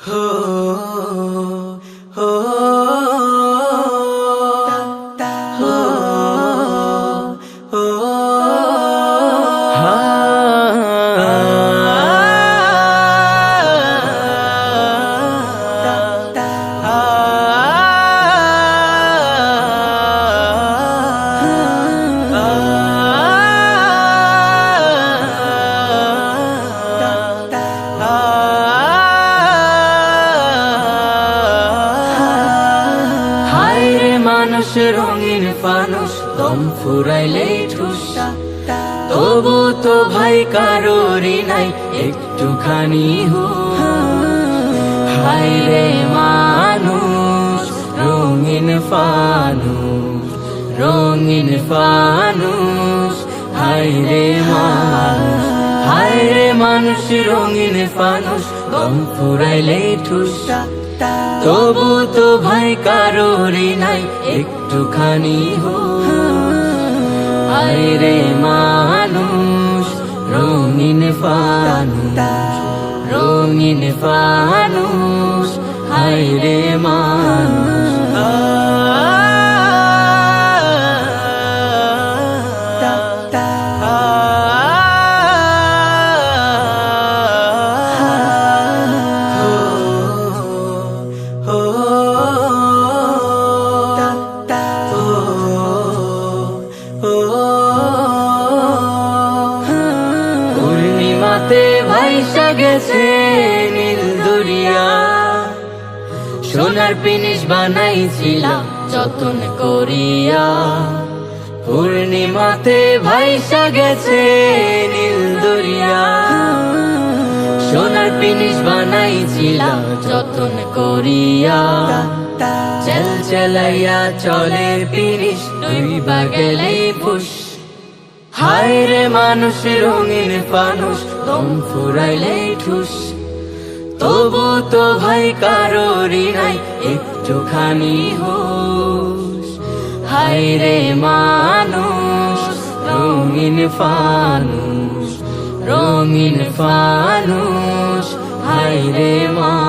হো হো হো হো মানুষ রঙিন ফানুষ দম ফুরাইলেই ঠুস, তবু তো ভাই কারোরই নাই একটুখানি হায় রে মানুষ রঙিন ফানুষ, রঙিন ফানুষ হায় রে মানুষ, হায় রে মানুষ রঙিন ফানুষ দম ফুরাইলেই ঠুস, তবু তো ভাই কারোরই নাই একটুখানি হায় রে মানুষ রঙিন ফানুষ, রঙিন ফানুষ হায় রে মানুষ। পূর্ণিমাতে ভাইসা গেছে নীল দরিয়া, সোনার পিনিস বানাইছিলাম যতন করিয়া। পূর্ণিমাতে ভাইসা গেছে নীল দরিয়া, সোনার পিনিস বানাইছিলাম যতন করিয়া। চেল চেলাইয়া চলে পিনিস ডুইবা গেলেই ফুস, হায় রে মানুষ রঙিন ফানুষ দম ফুরাইলেই ঠুস, তবু তো ভাই কারোরই নাই একটুখানি হুশ। হায় রে মানুষ রঙিন ফানুষ, রঙিন ফানুষ হায় রে মানুষ।